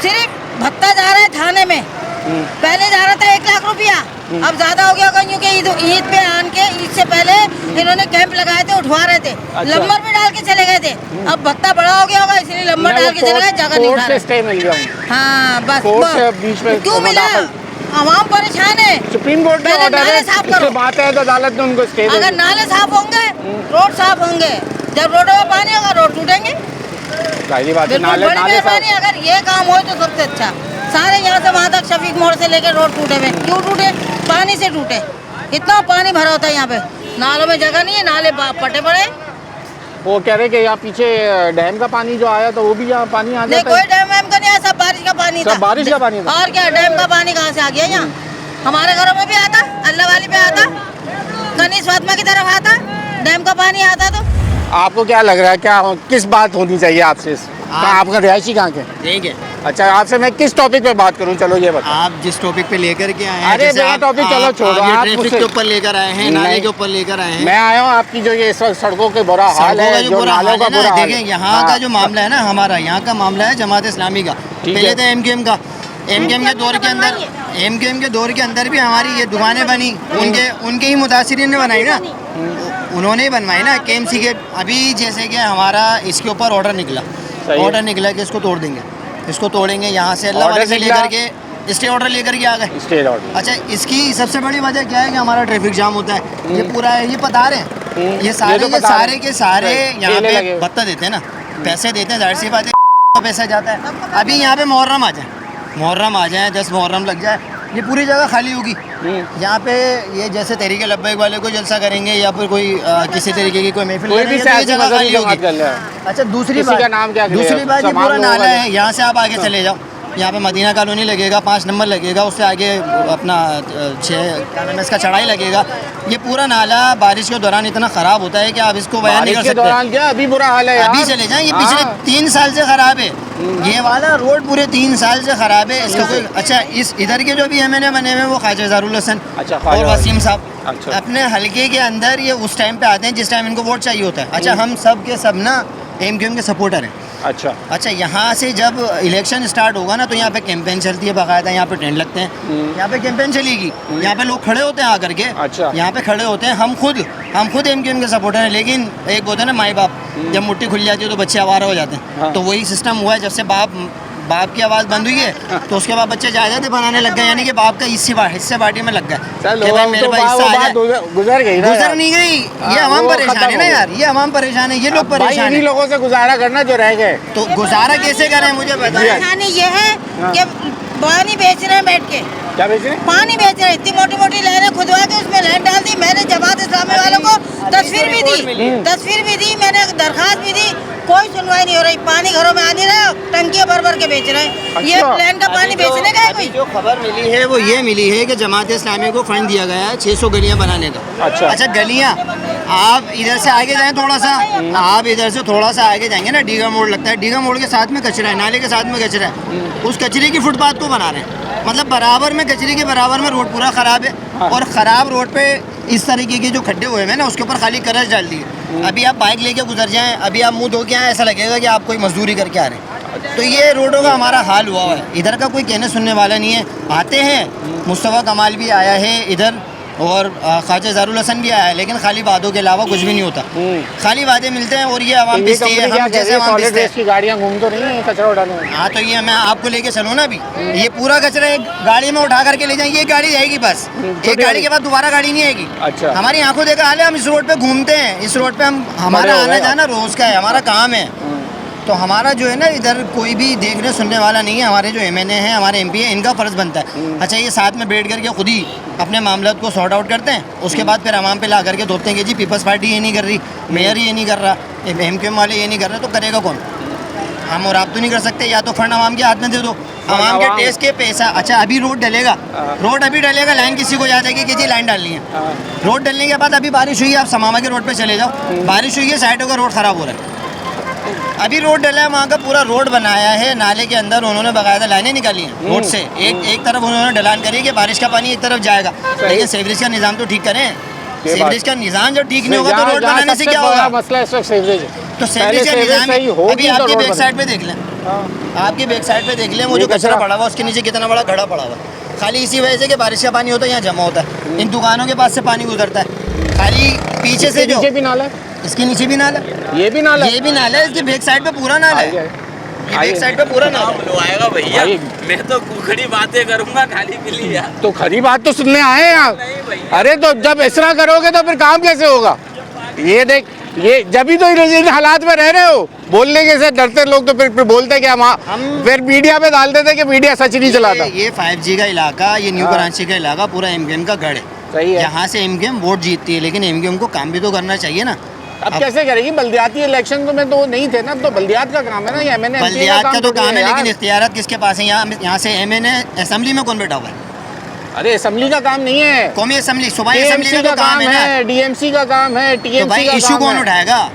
सिर्फ भत्ता जा रहा है थाने में, पहले जा रहा था 1 लाख रुपया, अब ज्यादा हो गया होगा क्योंकि ईद पे आन के ईद से पहले इन्होंने कैंप लगाए थे, उठवा रहे थे। लंबर भी डाल के चले गए थे, अब भत्ता बड़ा हो गया होगा इसलिए लंबर डाल के चले गए, जगह नहीं उठा रहे। स्टे मिल गया। हाँ बस कोर्ट से बीच में क्यों मिला? आवाम परेशान है। सुप्रीम कोर्ट में पहले ऑर्डर है, नाले साफ उससे करो। बात है तो अदालत ने उनको स्टे दे अगर दिया। नाले साफ होंगे, रोड साफ होंगे, जब रोडों में पानी होगा रोड टूटेंगे। जाहिर बात है, बिल्कुल नाले बड़ी नाले मेहरबानी, अगर ये काम हो तो सबसे अच्छा। सारे यहाँ से वहाँ तक शफीक मोड़ से लेकर रोड टूटे हुए, क्यों टूटे? पानी से टूटे। इतना पानी भरा होता है यहाँ पे, नालों में जगह नहीं है, नाले पटे पड़े। वो कह रहे कि यहाँ पीछे डैम का पानी जो आया तो वो भी यहाँ पानी आ नहीं, जाता कोई है। डैम वैम का नहीं आया, सब बारिश का पानी था। सब बारिश का पानी था? और क्या, डैम का पानी कहाँ से आ गया यहाँ? हमारे घरों में भी आता, अल्लाह वाली पे आता, कनीस फातिमा की तरफ आता, डैम का पानी आता। तो आपको क्या लग रहा है, क्या किस बात होनी चाहिए आपसे? आपका रिहायशी कहाँ के? ठीक है, अच्छा, आपसे मैं किस टॉपिक पे बात करूँ? चलो ये बताओ। आप जिस टॉपिक पे लेकर के आए हैं, अरे जैसे मेरा आप- टॉपिक चलो छोड़ो, आप ये आप ट्रैफिक मुझसे- के ऊपर लेकर आए हैं, नाले नहीं। के ऊपर लेकर आए हैं। मैं आया हूँ आपकी जो ये इस वक्त सड़कों के बुरा हाल सड़कों का है, जो जो बुरा नालों हाल का है ना, बुरा हाल देखें है। यहाँ का जो मामला है ना, हमारा यहाँ का मामला है जमात इस्लामी का। ठीक पहले है। तो एमकेएम का, एमकेएम के दौर के अंदर, एमकेएम के दौर के अंदर भी हमारी ये दुकानें बनी, उनके ही मुतासिरीन ने बनाई ना, उन्होंने ही बनवाई ना केएमसी के। अभी जैसे कि हमारा इसके ऊपर ऑर्डर निकला कि इसको तोड़ देंगे, इसको तोड़ेंगे, यहाँ से अल्लाह वाले से लेकर के स्टे ऑर्डर लेकर के आ गए। Stay order. अच्छा, इसकी सबसे बड़ी वजह क्या है कि हमारा ट्रैफिक जाम होता है। ये पूरा है, ये बता रहे हैं, ये सारे तो के बता सारे रहे के सारे हैं। यहाँ ठेले पे लगे। भत्ता देते हैं ना, पैसे देते हैं, जाहिर सी बात है पैसा जाता है। अभी यहाँ पे मुहर्रम आ जाए, 10 मुहर्रम लग जाए, ये पूरी जगह खाली होगी। यहाँ पे ये जैसे तहरीक लब्बैक वाले को जलसा करेंगे या फिर कोई किसी तरीके की कोई महफिल कोई भी करेंगे, तो ये सियासी जगह मजहब खाली की जमात होगी। कर रहा है। अच्छा, दूसरी किसी बात, का नाम क्या दूसरी बात, ये तमाम पूरा लोगों नाला का- है, यहाँ से आप आगे चले जाओ, यहाँ पे मदीना कॉलोनी लगेगा, 5 नंबर लगेगा, उससे आगे अपना 6 क्या नाम है इसका, चढ़ाई लगेगा। ये पूरा नाला बारिश के दौरान इतना ख़राब होता है कि आप इसको बयान नहीं बारिश कर के सकते। दौरान क्या अभी बुरा हाल है यार। अभी चले जाएं, ये पिछले हाँ। 3 साल से ख़राब है, ये वाला रोड पूरे 3 साल से ख़राब है। इसका कोई अच्छा, इस इधर के जो भी एमएनए बने हुए हैं वो ख्वाजा ज़ारुल हसन अच्छा, और वसीम साहब, अच्छा। अपने हलके के अंदर ये उस टाइम पे आते हैं जिस टाइम इनको वोट चाहिए होता है। अच्छा, हम सब के सब ना एमक्यूएम के सपोर्टर हैं। अच्छा, यहाँ से जब इलेक्शन स्टार्ट होगा ना तो यहाँ पे कैंपेन चलती है बाकायदा, यहाँ पे टेंट लगते हैं, यहाँ पे कैंपेन चलेगी, यहाँ पे लोग खड़े होते हैं आकर के, अच्छा। यहाँ पे खड़े होते हैं। हम खुद एमक्यूएम के सपोर्टर हैं, लेकिन एक होता है ना माई बाप, जब मुट्ठी खुल जाती है तो बच्चे आवारा हो जाते हैं। हाँ। तो वही सिस्टम हुआ है, जब से बाप की आवाज़ बंद हुई है तो उसके बाद बच्चे जायदादें बनाने लग गए, यानी कि बाप का हिस्से पार्टी में लग गए कि भाई मेरे पास हिस्सा आ जाए। गुजर गई ना, गुजर नहीं गई, ये हाँ, अवाम वो परेशान खत्म है ना हो यार, ये अवाम परेशान है, ये लोग भाई परेशान इन्हीं है। लोगों से गुजारा करना जो रह गए। तो गुजारा कैसे करें मुझे बताओ। परेशानी ये है कि पानी बेच रहे हैं बैठ के, क्या बेच रहे हैं? पानी बेच रहे हैं, इतनी मोटी मोटी लहरें खुदवा के उसमें लहर डाल दी। मैंने जमात इस्लामी वालों को तस्वीर भी दी, मैंने दरखास्त भी दी, कोई सुनवाई नहीं हो रही। पानी घरों में आ नहीं रहा, टंकियाँ भर के बेच रहे हैं। ये प्लान का पानी बेचने का है कोई? जो खबर मिली है वो ये मिली है कि जमात इस्लामी को फंड दिया गया है 600 गलियां बनाने का। अच्छा, गलियां आप इधर से आगे जाएं, थोड़ा सा आप इधर से थोड़ा सा आगे जाएंगे ना, डीगा मोड़ लगता है, डीगा मोड़ के साथ में कचरा है, नाले के साथ में कचरा है, उस कचरे की फुटपाथ को बना रहे हैं। मतलब बराबर में कचरे के बराबर में रोड पूरा ख़राब है। और ख़राब रोड पे इस तरीके के जो खड्डे हुए हैं ना, उसके ऊपर खाली करस डाल दी है। अभी आप बाइक लेके गुजर जाएं, अभी आप मुंह धो के आए, ऐसा लगेगा कि आप कोई मजदूरी करके आ रहे हैं। तो ये रोडों का हमारा हाल हुआ है। इधर का कोई कहने सुनने वाला नहीं है। आते हैं, मुस्तफ़ा कमाल भी आया है इधर और ख्वाजा ज़ारुल हसन भी आया है, लेकिन खाली वादों के अलावा कुछ भी नहीं होता। खाली वादे मिलते हैं और ये आवाम पिसती है। हम जैसे आवाम पिसते हैं की गाड़ियाँ घूम तो नहीं है कचरा उठाने में। हाँ, तो ये मैं आपको लेके चलूँ ना अभी, ये पूरा कचरा एक गाड़ी में उठा करके ले जाएंगे। ये गाड़ी जाएगी बस, एक गाड़ी के बाद दोबारा गाड़ी नहीं आएगी। अच्छा, हमारी आंखों देखा हाल है। हम इस रोड पे घूमते हैं, इस रोड पे हमारा आना जाना रोज का है, हमारा काम है। तो हमारा जो है ना, इधर कोई भी देखने सुनने वाला नहीं है। हमारे जो एमएनए हैं, हमारे एमपी हैं, इनका फ़र्ज़ बनता है। अच्छा, ये साथ में बैठ करके खुद ही अपने मामला को सॉर्ट आउट करते हैं, उसके बाद फिर आवाम पे ला करके धोते हैं कि जी पीपल्स पार्टी ये नहीं कर रही, मेयर ये नहीं कर रहा, एमक्यूएम वाले ये नहीं कर रहे, तो करेगा कौन? हम और आप तो नहीं कर सकते। या तो फंड आवाम के हाथ में दे दो, आवाम के टैक्स के पैसा। अच्छा, अभी रोड डलेगा, रोड अभी डलेगा, लाइन किसी को याद है कि जी लाइन डालनी है। रोड डलने के बाद अभी बारिश हुई है, आप समामा के रोड पे चले जाओ, बारिश हुई है, साइडों का रोड ख़राब हो रहा है। अभी रोड डला है, वहाँ का पूरा रोड बनाया है, नाले के अंदर उन्होंने बाकायदा लाइनें निकाली हैं रोड से। एक तरफ उन्होंने ढलान करी कि बारिश का पानी एक तरफ जाएगा, लेकिन सीवरेज का निज़ाम तो ठीक करें। सीवरेज का निज़ाम जब ठीक नहीं होगा तो रोड बनाने से क्या होगा? मसला इस वक्त सीवरेज है। तो सीवरेज का निज़ाम अभी आपके बैक साइड पे देख लें, आपके बैक साइड पे देख लें, वो जो कचरा पड़ा हुआ उसके नीचे कितना बड़ा घड़ा पड़ा हुआ, खाली इसी वजह से कि बारिश का पानी होता है, यहाँ जमा होता है, इन दुकानों के पास से पानी गुजरता है। खाली पीछे से जो भी नाला, इसके नीचे भी नाला, ये भी नाला, ये भी नाला है, इसके बैक साइड पे पूरा नाला है, ये बैक साइड पे पूरा नाला आएगा भैया। मैं तो खड़ी बातें करूंगा खाली के लिए। तो खरी बात तो सुनने आए हैं आप। अरे तो जब इस तरह करोगे तो फिर काम कैसे होगा? ये देख, ये जब ही तो इन हालात में रह रहे हो, बोलने के से डरते लोग तो फिर बोलते हैं कि हम फिर मीडिया पे डाल देते कि मीडिया सच नहीं चलाता। ये 5G का इलाका, ये न्यू कराची का इलाका पूरा एमक्यूएम का गढ़ है। सही है, यहाँ से एमक्यूएम वोट जीतती है, लेकिन एमक्यूएम को काम भी तो करना चाहिए ना। अब कैसे करेगी? बल्दियाती इलेक्शन तो में तो नहीं थे ना, तो बल्दियात का काम है ना, ये मैंने बल्दियात का तो काम है, लेकिन इख्तियारात किसके पास है? यहाँ से एमएनए असेंबली में कौन बैठा हुआ है? अरे असेंबली का काम नहीं है, कौमी असेंबली, सूबाई असेंबली का काम है, डीएमसी का काम है, टीएमसी का इशू कौन उठाएगा?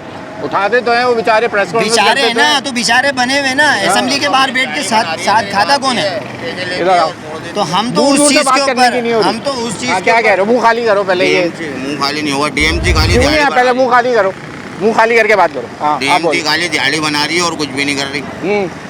उठाते तो हैं वो बेचारे, प्रेस कॉन्फ्रेंस बेचारे है ना, तो बेचारे बने हुए ना, असेंबली के बाहर बैठ के साथ खाता कौन है? तो हम तो उस चीज के ऊपर, हम तो उस चीज क्या कह रहे हो? मुंह खाली करो पहले, ये मुंह खाली नहीं होगा, डीएमसी खाली पहले मुंह खाली करो, मुंह खाली करके बात करो। डीएमसी खाली दिहाड़ी बना रही है और कुछ भी नहीं कर रही,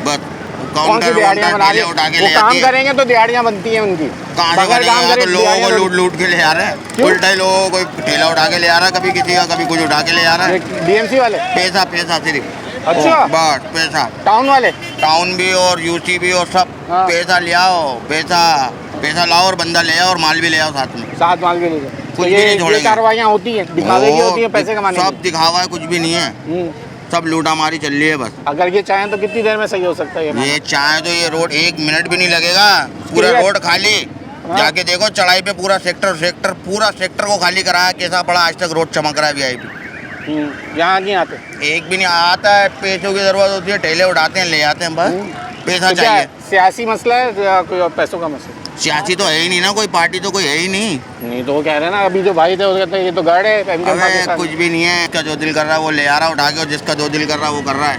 बस काउंटर बना रही है। काम करेंगे तो दिहाड़ियाँ बनती हैं उनकी, बगैर काम करे लोगों को लूट के ले आ रहे हैं, उल्टा ही लोगों को ठेला उठा के ले आ रहा है, कभी किसी का कभी कुछ उठा के ले आ रहा है। डीएमसी वाले पैसा सिर्फ, अच्छा, बस पैसा। टाउन वाले, टाउन भी और यूसी भी और सब पैसा ले आओ, पैसा लाओ और बंदा ले आओ और माल भी ले आओ साथ में, साथ माल भी ले जाओ। कुछ भी नहीं छोड़ेंगे। कार्रवाइयाँ होती हैं, दिखावे की होती है, पैसे कमाने की। सब दिखावा है, कुछ भी नहीं है, सब लूटा मारी चल रही है बस। अगर ये चाहें तो कितनी देर में सही हो सकता है? ये चाहे तो ये रोड 1 मिनट भी नहीं लगेगा, पूरा रोड खाली। जाके देखो चढ़ाई पे पूरा सेक्टर को खाली कराया, कैसा पड़ा आज तक रोड चमक रहा है वीआईपी। यहाँ नहीं आते, एक भी नहीं आता है, पैसों की जरूरत होती है, ठेले उठाते हैं, ले आते हैं, बस पैसा चाहिए। सियासी मसला है या कोई और पैसों का मसला? सियासी तो है ही नहीं ना, कोई पार्टी तो कोई है ही नहीं। तो वो कह रहे हैं ना, अभी जो भाई थे वो कहते हैं ये तो गढ़ है। अबे कुछ भी नहीं है, जिसका जो दिल कर रहा है वो ले आ रहा है उठा के, और जिसका जो दिल कर रहा है वो कर रहा है।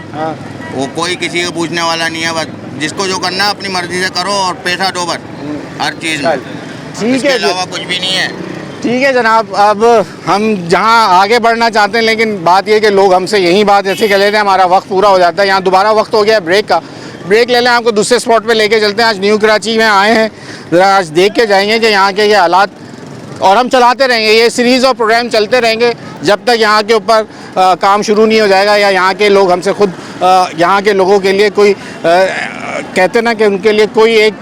वो कोई किसी को पूछने वाला नहीं है, बस जिसको जो करना है अपनी मर्जी से करो और पैसा दो बस हर चीज़ में, ठीक है, अलावा कुछ भी नहीं है। ठीक है जनाब, अब हम जहाँ आगे बढ़ना चाहते हैं, लेकिन बात ये कि लोग हमसे यही बात ऐसे कह लेते हैं, हमारा वक्त पूरा हो जाता है। यहाँ दोबारा वक्त हो गया ब्रेक का, ब्रेक ले लें, आपको दूसरे स्पॉट पे लेके चलते हैं। आज न्यू कराची में आए हैं, ज़रा आज देख के जाएंगे कि यहाँ के ये हालात, और हम चलाते रहेंगे ये सीरीज़ और प्रोग्राम चलते रहेंगे जब तक यहाँ के ऊपर काम शुरू नहीं हो जाएगा, या यहाँ के लोग हमसे खुद यहाँ के लोगों के लिए कोई कहते ना कि उनके लिए कोई एक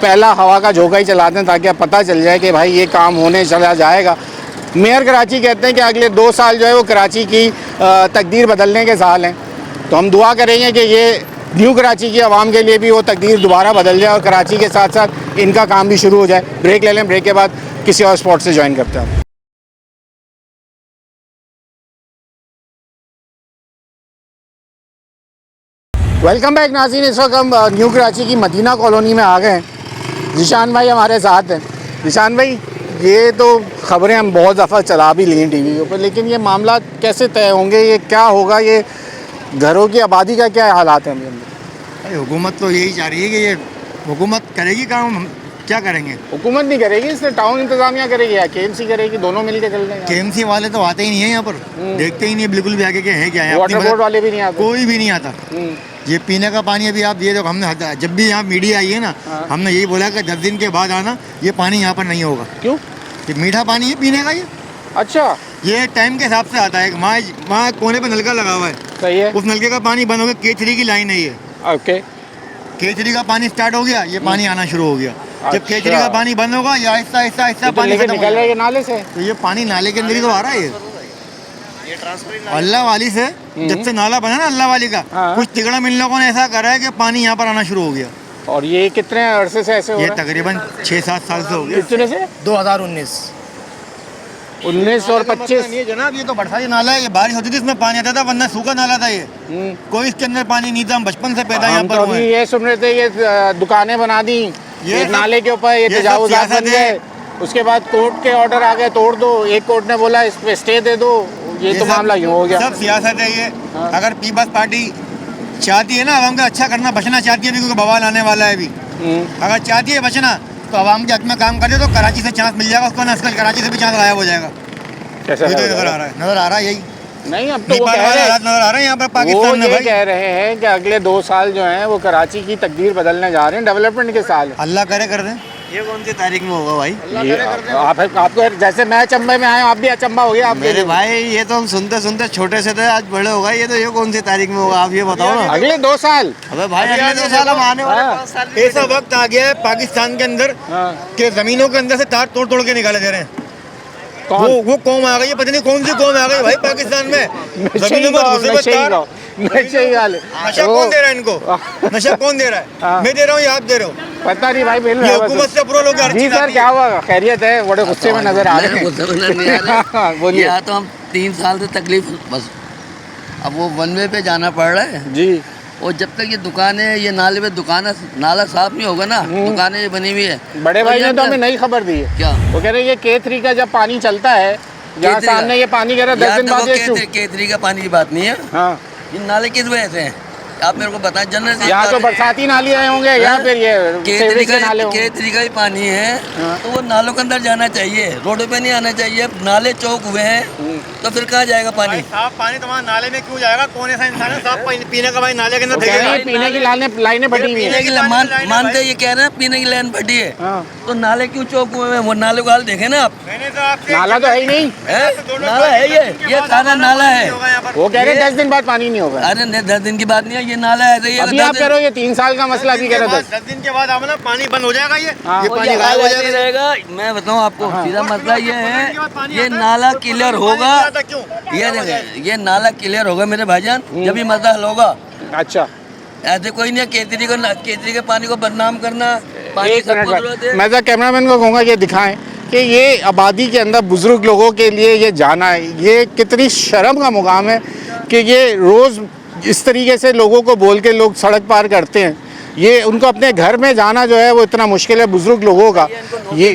पहला हवा का झोंका ही चलाते हैं, ताकि पता चल जाए कि भाई ये काम होने चला जाएगा। मेयर कराची कहते हैं कि अगले 2 साल जो है वो कराची की तकदीर बदलने के साल हैं, तो हम दुआ करेंगे कि ये न्यू कराची की आवाम के लिए भी वो तकदीर दोबारा बदल जाए और कराची के साथ साथ इनका काम भी शुरू हो जाए। ब्रेक ले लें, ब्रेक के बाद किसी और स्पॉट से ज्वाइन करते हैं। वेलकम बैक नाज़रीन, इस वक्त हम न्यू कराची की मदीना कॉलोनी में आ गए हैं। जिशान भाई हमारे साथ हैं। जिशान भाई, ये तो ख़बरें हम बहुत दफ़ा चला भी ली हैं टीवी के ऊपर, लेकिन ये मामला कैसे तय होंगे, ये क्या होगा, ये घरों की आबादी का क्या हालात हैं? हुकूमत तो यही चाह रही है कि ये हुकूमत करेगी काम, क्या करेंगे? हुकूमत नहीं करेगी, इससे टाउन इंतजामिया करेगी या केएमसी करेगी, दोनों मिलकर चल रहे हैं। केएमसी वाले तो आते ही नहीं है यहाँ पर, देखते ही नहीं है बिल्कुल भी आगे क्या है क्या है। वाटर बोर्ड वाले भी नहीं आते, कोई भी नहीं आता। ये पीने का पानी अभी आप ये देखो, हमने जब भी यहाँ मीडिया आई है ना, हमने यही बोला कि 10 दिन के बाद आना, ये पानी यहाँ पर नहीं होगा। क्यों? ये मीठा पानी है पीने का ये। अच्छा, ये टाइम के हिसाब से आता है। वहाँ कोने पे नलका लगा हुआ है, सही है। उस नलके का पानी बंद हो गया, K3 की लाइन है ये। ओके, K3 का पानी स्टार्ट हो गया, ये पानी आना शुरू हो गया। जब K3 का पानी बंद होगा, ये आहिस्ता आहिस्ता आहिस्ता पानी खत्म निकल रहा है नाले से, तो ये पानी नाले के अंदर ही तो आ रहा है। ये अल्लाह वाली से जब से नाला बना ना अल्लाह वाली का, कुछ तिगड़ा मिल लोगों ने ऐसा करा है कि पानी यहाँ पर आना शुरू हो गया। और ये कितने अरसे से ऐसे हो ये रहा है? तकरीबन 6-7 साल से हो गया। कितने से? 2019 और 25 ये जनाब, ये तो बरसाती नाला है, ये बारिश होती थी इसमें पानी आता था, वरना सूखा नाला था ये। कोई इसके अंदर पानी नहीं था, हम बचपन से पैदा यहाँ हम पर तो हुए अभी हैं। ये सुन रहे थे, ये दुकानें बना दी ये सब- नाले के ऊपर, ये ये सब तजावुज़ात बन सियासत गए। है। उसके बाद कोर्ट के ऑर्डर आ गए, तोड़ दो। एक कोर्ट ने बोला इस पे स्टे दे दो, ये तो सब- मामला यूँ हो गया। सब सियासत है ये। अगर पीपल्स पार्टी चाहती है ना आवाम का अच्छा करना, बचना चाहती है अभी, क्योंकि बवाल आने वाला है अभी, अगर चाहती है बचना तो आवाम के हक में काम कर दे तो कराची से चांस मिल जाएगा उसको, ना कराची से भी चांस गायब हो जाएगा। कैसा ये तो है? नजर आ रहा है, नजर आ रहा है यही। नहीं, अब तो वो नेपाल कह वाले रहे हालात नजर आ रहे हैं यहाँ पर वो पाकिस्तान में ये भाई। कह रहे हैं कि अगले 2 साल जो हैं वो कराची की तकदीर बदलने जा रहे हैं, डेवलपमेंट के साल। अल्लाह करे कर दें। ये कौन सी तारीख में होगा भाई? आपको जैसे मैं अचंभे में आया, आप भी अचंभा हो गया आपके मेरे लिए। भाई ये तो हम सुनते सुनते छोटे से थे, आज बड़े हो गए। ये तो ये कौन सी तारीख में होगा, आप ये बताओ ना। अगले 2 साल, अबे भाई अगले 2 साल हम आने वाले 5 साल। ऐसा वक्त आ गया है पाकिस्तान के अंदर कि जमीनों के अंदर से तार तोड़ तोड़ के निकाले जा रहे हैं। वो कौम आ गई है, पता नहीं कौन सी कौम आ गई भाई पाकिस्तान में। जमीनों में घुसे हुए तार। नशा कौन दे रहा है इनको? नशा कौन दे रहा है? मैं दे रहा हूँ या आप दे रहे हो? पता नहीं भाई, मिल ये रहा है हुकूमत से अप्रूवल होकर जी सर, क्या हुआ? खैरियत है? बड़े गुस्से में नजर आ रहे हैं। बोलिए। यहाँ तो हम 3 साल से तकलीफ, बस अब वो वन वे पे जाना पड़ रहा है जी। और जब तक ये दुकानें, ये नाले में दुकान, नाला साफ नहीं होगा ना, दुकानें ये बनी हुई है। बड़े भाई ने तो हमें नई खबर दी है। क्या? वो कह रहे हैं ये K3 का जब पानी चलता है, जहाँ सामने ये पानी कह रहा है 10 दिन बाद ये K3 का पानी की बात नहीं है। हाँ, ये नाले किस वजह से हैं आप मेरे को बताएं। जनरल से यहाँ तो बरसाती नाले आए होंगे या फिर ये K3 के नाले होंगे। K3 का ही पानी है तो वो नालों के अंदर जाना चाहिए, रोडों पे नहीं आना चाहिए। नाले चौक हुए हैं तो फिर कहाँ जाएगा पानी? साफ पानी तुम्हारे नाले में क्यों जाएगा? कौन ऐसा इंसान है साफ पानी पीने का भाई नाले के अंदर फेंकेगा? पीने की लाइनें बटी हुई पीने की मानते ये कह रहे हैं पीने की लाइन फटी है, तो नाले क्यों चौक हुए हैं? वो नाले को हाल देखे ना आप। नाला तो है ही नहीं है? नाला है, ये सारा नाला है। वो कह रहे हैं 10 दिन बाद पानी नहीं होगा। अरे नहीं, 10 दिन की बात नहीं है, ये नाला है। अभी आप कह रहे हो ये 3 साल का मसला, अभी कह रहे हो 10 दिन के बाद आना पानी बंद हो जाएगा। ये पानी गायब हो जाएगा रहेगा। मैं बताऊं आपको, सीधा मसला ये है, ये नाला क्लियर होगा, ये देखें, ये नाला क्लियर होगा मेरे भाईजान, जब ये मसला हल होगा। अच्छा, ऐसे कोई नहीं है K3 के पानी को बदनाम करना। एक मिनट, मैं तो कैमरामैन को कहूँगा ये दिखाएं कि ये आबादी के अंदर बुजुर्ग लोगों के लिए ये जाना है, ये कितनी शर्म का मुकाम है कि ये रोज़ इस तरीके से लोगों को बोल के लोग सड़क पार करते हैं। ये उनको अपने घर में जाना जो है वो इतना मुश्किल है बुजुर्ग लोगों का। ये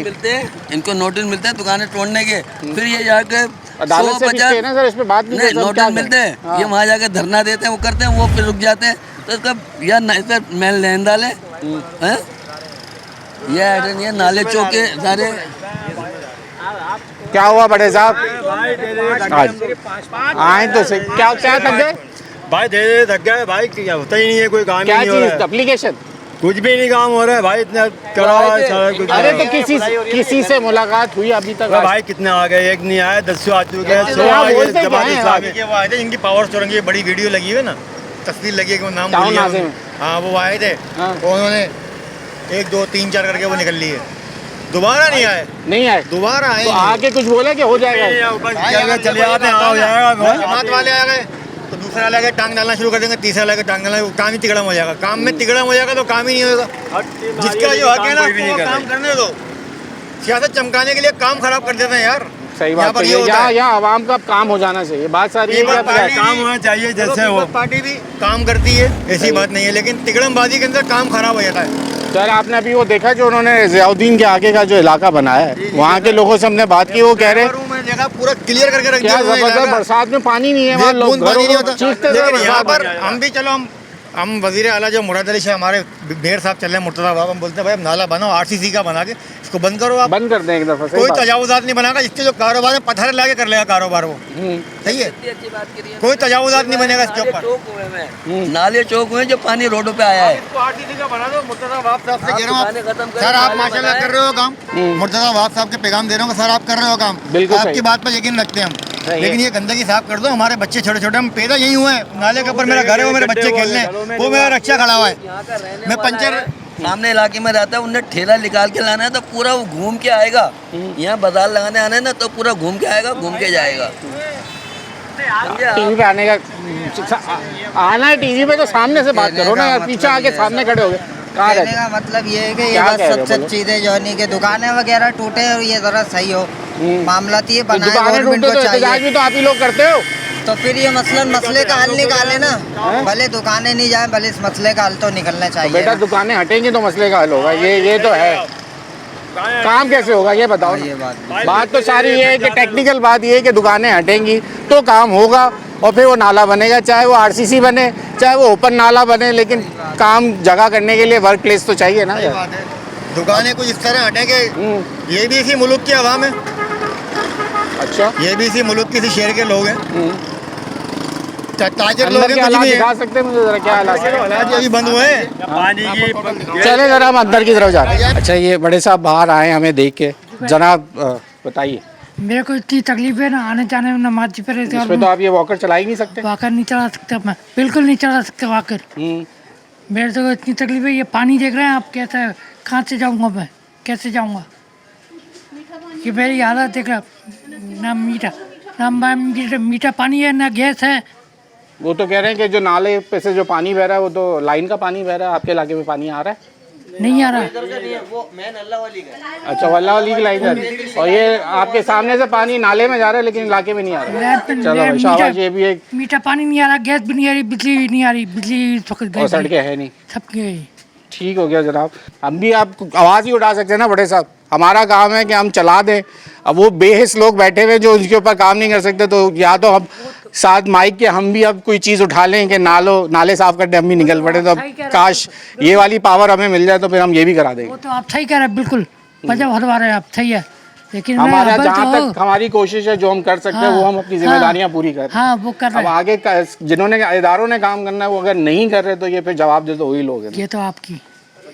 इनको नोटिस मिलते हैं दुकानें तोड़ने के, फिर ये जाके अदालत से भी ना सर, इस पे बात नहीं कर सकते। नोटिस मिलते हैं, ये वहाँ जाके धरना देते हैं, वो करते हैं, वो फिर रुक जाते हैं। तो इसका यार इस मैल नहीं डाले हैं, ये नाले चौके सारे। क्या हुआ बड़े साहब? आए तो सही, क्या थक गए भाई? दे थक गए भाई, क्या होता ही नहीं है, कोई काम ही क्या नहीं हो रहा चीज? एप्लीकेशन कुछ भी नहीं काम हो रहा है भाई, इतना करा हुआ है सारा कुछ। अरे तो किसी से मुलाकात हुई अभी तक? भाई कितने आ गए? एक नहीं आया, 10 आ चुके हैं, 100 आ गए। वो आए थे, इनकी पावर स्टोर की बड़ी वीडियो लगी हुई है ना, तस्वीर लगी है, नाम भूल गया। हाँ, वो आए थे, उन्होंने 1 2 3 4 करके वो निकल लिए, दोबारा नहीं आए। दोबारा आए तो आगे कुछ बोले कि हो जाएगा? चले आते हैं, हो जाएगा। जमात वाले आ गए तो दूसरा लगे टांग डालना शुरू कर देंगे, तीसरा लगे टांग डालना, काम ही तिगड़म हो जाएगा। काम में तिगड़म हो जाएगा तो काम ही नहीं होगा। जिसका जो हक है ना वो काम करने दो। सियासत चमकाने के लिए काम खराब कर देते हैं यार। सही बात है, यहाँ आवाम का काम हो जाना चाहिए। बात सारी है काम होना चाहिए, जैसे वो पार्टी भी काम करती है, ऐसी बात नहीं है, लेकिन तिगड़मबाजी के अंदर काम खराब हो जाता है। सर आपने अभी वो देखा जो उन्होंने ज़ियाउद्दीन के आगे का जो इलाका बनाया है, वहाँ के लोगों से हमने बात की, वो कह रहे हैं पूरा क्लियर करके रख दिया। जबरदस्त, बरसात में पानी नहीं है, वहाँ लोग पानी नहीं होता। चीखते थे। यहाँ पर हम भी चलो, हम हम वज़ीर आला जो मुराद अली शाह हमारे भेड़ साहब चल रहे हैं मुर्तज़ा बाब, हम बोलते हैं भाई अब नाला बनाओ आरसीसी का बना के इसको बंद करो, आप बंद कर दें एक दफ़ा। कोई तजावुज़ात नहीं बनाएगा, इसके जो कारोबार है पत्थर ला के कर लेगा कारोबार वो, सही है, कोई तजावुज़ात नहीं बनेगा इसके ऊपर। नाले चौक हुए जो पानी रोडों पे आया है, आरसीसी का बना दो। मुर्तज़ा बाब साहब से कह रहा हूँ सर, आप माशाल्लाह कर रहे हो काम, मुर्तज़ा बाब साहब के पैगाम दे रहा हूँ सर, आप कर रहे हो काम, आपकी बात पर यकीन रखते हैं हम, लेकिन ये गंदगी साफ कर दो। हमारे बच्चे छोटे छोटे, हम पैदा यही हुए हैं, नाले के ऊपर मेरा घर है, वो मेरे बच्चे खेल रहे हैं, वो मेरा रक्षा खड़ा हुआ है, मैं पंचर सामने इलाके में रहता है, उन्हें ठेला निकाल के लाना है तो पूरा वो घूम के आएगा, यहाँ बाजार लगाने आना है ना तो पूरा घूम के आएगा, घूम के जाएगा। टीवी पे आने का आना है, टीवी पे तो सामने से बात करो ना यार, पीछे आके सामने खड़े हो गए। कहने का मतलब ये है कि ये बस सब चीजें जो नहीं कि दुकानें वगैरह टूटे और ये जरा सही हो, मामला तो ये बनाए गवर्नमेंट को चाहिए। भी तो आप ही लोग करते हो, तो फिर ये मसले का हल निकाले ना, भले दुकानें नहीं जाए, भले इस मसले का हल तो निकलना चाहिए। बेटा दुकानें हटेंगी तो मसले का हल होगा, ये तो है। काम कैसे होगा ये बताओ। ये बात तो सारी ये है कि टेक्निकल बात ये है कि दुकानें हटेंगी तो काम होगा और फिर वो नाला बनेगा, चाहे वो आरसीसी बने चाहे वो ओपन नाला बने, लेकिन काम जगह करने के लिए वर्क प्लेस तो चाहिए ना। दुकानें कुछ इस तरह हटेंगे, ये भी इसी मुल्क की आवाम है। अच्छा, ये भी इसी मुल्क किसी शहर के लोग हैं, ताजर लोग हैं, कुछ भी दिखा सकते हैं मुझे जरा क्या हालात अभी बंद हुए हैं पानी की। चले जरा हम अंदर की तरफ जा रहे हैं। अच्छा, ये बड़े साहब बाहर आए हमें देख के, जनाब बताइए। मेरे को इतनी तकलीफ है ना आने जाने में, नमाज पर इसमें तो आप ये वॉकर चला ही नहीं सकते। वॉकर नहीं चला सकता मैं, बिल्कुल नहीं चला सकता वॉकर। मेरे तो इतनी तकलीफ है, ये पानी देख रहे हैं आप, कैसा है, कहाँ से जाऊँगा मैं, कैसे जाऊँगा, ये मेरी हालत देख रहा, ना मीठा पानी है ना गैस है। वो तो कह रहे हैं कि जो नाले पे से जो पानी बह रहा है वो तो लाइन का पानी बह रहा है, आपके इलाके में पानी आ रहा है? नहीं आ रहा। अच्छा, वल्ला वाली की लाइन जा रही है, और ये आपके सामने से पानी नाले में जा रहा है लेकिन इलाके में नहीं आ रहा। चलो भाई शाबाश, ये भी एक मीठा पानी नहीं आ रहा, गैस भी नहीं आ रही, बिजली भी नहीं आ रही, बिजली और सड़कें है नहीं, सबके। ठीक हो गया जनाब, हम भी आप आवाज़ ही उठा सकते हैं ना बड़े साहब, हमारा काम है कि हम चला दें। अब वो बेहिस लोग बैठे हुए जो उनके ऊपर काम नहीं कर सकते, तो या तो हम साथ माइक के हम भी अब कोई चीज़ उठा लें कि नाले साफ करने हम भी निकल पड़े, तो काश ये वाली पावर हमें मिल जाए तो फिर हम ये भी करा देंगे। वो तो आप सही कह रहे हैं, बिल्कुल मजा भरवा रहे हैं आप, सही है, लेकिन हमारा जहाँ तक हमारी कोशिश है जो हम कर सकते हैं वो हम अपनी जिम्मेदारियाँ पूरी कर रहे हैं। वो कर रहे हैं। अब आगे जिन्होंने इदारों ने काम करना है वो अगर नहीं कर रहे तो ये फिर जवाब दे तो वही लोग हैं। ये तो आपकी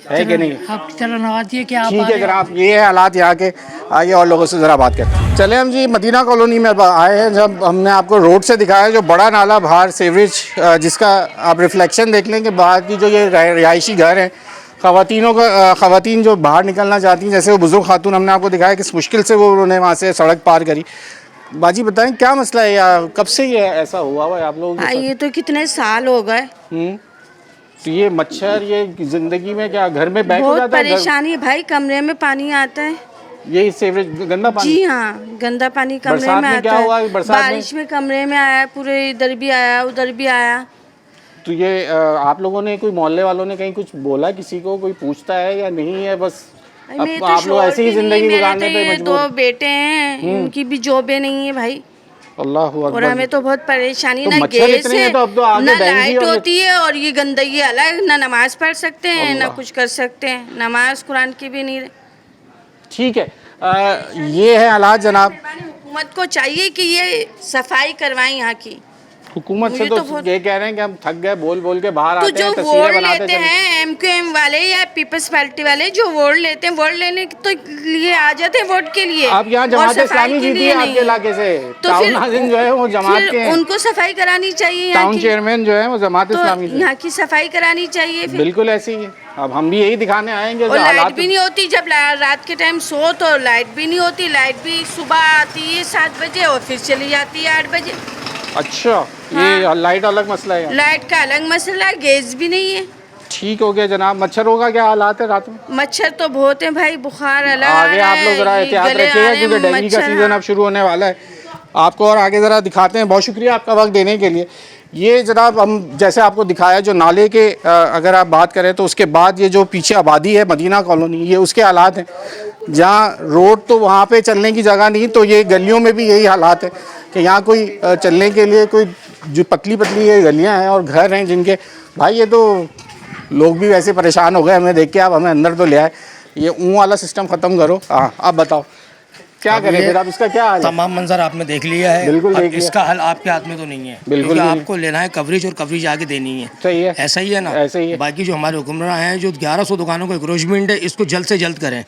है कि नहीं? आपकी तरह नवाजी है कि आप। ठीक है जनाब, ये है हालात यहाँ के। आगे और लोगों से ज़रा बात करते हैं। चले हम जी मदीना कॉलोनी में आए हैं, जब हमने आपको रोड से दिखाया जो बड़ा नाला बाहर सीवरेज, जिसका आप रिफ्लेक्शन देख लें कि बाहर की जो ये रिहायशी घर हैं, ख़वातीन जो बाहर निकलना चाहती हैं, जैसे वो बुज़ुर्ग खातून हमने आपको दिखाया किस मुश्किल से वो उन्होंने वहाँ से सड़क पार करी। बाजी बताएं क्या मसला है या कब से ये ऐसा हुआ है आप लोगों के साथ? ये तो कितने साल हो गए। तो ये मच्छर ये जिंदगी में क्या घर में बैठ बहुत जाता है? परेशानी है भाई, कमरे में पानी आता है। यही सीवरेज गंदा पानी? जी हाँ, गंदा पानी कमरे में आता क्या हुआ? है। बारिश में कमरे में आया, पूरे इधर भी आया उधर भी आया। तो ये आप लोगों ने कोई मोहल्ले वालों ने कहीं कुछ बोला, किसी को कोई पूछता है या नहीं है? बस आप लोग ऐसे ही जिंदगी गुजारने पे मजबूर? 2 बेटे हैं, उनकी भी जॉबें नहीं है भाई, अल्लाह अकबर। और हमें तो बहुत परेशानी, तो ना गैस है, ना लाइट होती है, और ये गंदगी अलग, ना नमाज पढ़ सकते हैं ना कुछ कर सकते हैं, नमाज कुरान की भी नहीं। ठीक है, ये है हालात जनाब। हुकूमत को चाहिए कि ये सफाई करवाएं यहाँ की। हुकूमत से तो ये कह रहे हैं कि हम थक गए बोल बोल के बाहर आते हैं, तो जो वोट लेते हैं एमक्यूएम वाले या पीपल्स पार्टी वाले जो वोट लेते हैं, वोट लेने तो लिए आ जाते हैं वोट के लिए। आप यहाँ जमात इस्लामी जीती है आपके इलाके से, तो फिर नाज़िम जो है वो जमात के हैं, उनको सफाई करानी चाहिए। टाउन चेयरमैन जो है वो जमात इस्लामी से, यहाँ की सफाई करानी चाहिए। बिल्कुल ऐसी है। अब हम भी यही दिखाने आएंगे। और लाइट भी नहीं होती, जब रात के टाइम सो तो लाइट भी नहीं होती, लाइट भी सुबह आती है 7 बजे और फिर चली जाती है 8 बजे। अच्छा, ये लाइट अलग मसला है? लाइट का अलग मसला है, गैस भी नहीं है। ठीक हो गया जनाब। मच्छरों का क्या हालात है रात में? मच्छर तो बहुत है भाई, बुखार अलग आगे आप लोग जरा एहतियात रखिएगा क्योंकि डेंगू का सीजन अब शुरू होने वाला है। आपको और आगे ज़रा दिखाते हैं। बहुत शुक्रिया आपका वक्त देने के लिए। ये जनाब हम जैसे आपको दिखाया जो नाले के अगर आप बात करें तो उसके बाद ये जो पीछे आबादी है मदीना कॉलोनी, ये उसके हालात हैं जहाँ रोड तो वहाँ पे चलने की जगह नहीं, तो ये गलियों में भी यही हालात है कि यहाँ कोई चलने के लिए कोई जो पतली पतली ये गलियां हैं और घर हैं जिनके, भाई ये तो लोग भी वैसे परेशान हो गए हमें देख के, आप हमें अंदर तो ले आए, ये ऊँ वाला सिस्टम ख़त्म करो। हाँ आप बताओ क्या करें फिर, आप इसका क्या हाल है? तमाम मंजर आपने देख लिया है, बिल्कुल देख लिया। इसका हल आपके हाथ में तो नहीं है, बिल्कुल क्योंकि आपको लेना है कवरेज, और कवरेज आगे देनी है। सही है, ऐसा ही है ना, ऐसा ही है। बाकी जो हमारे हुक्मरान हैं जो 1100 दुकानों का इंक्रोचमेंट है, इसको जल्द से जल्द करें।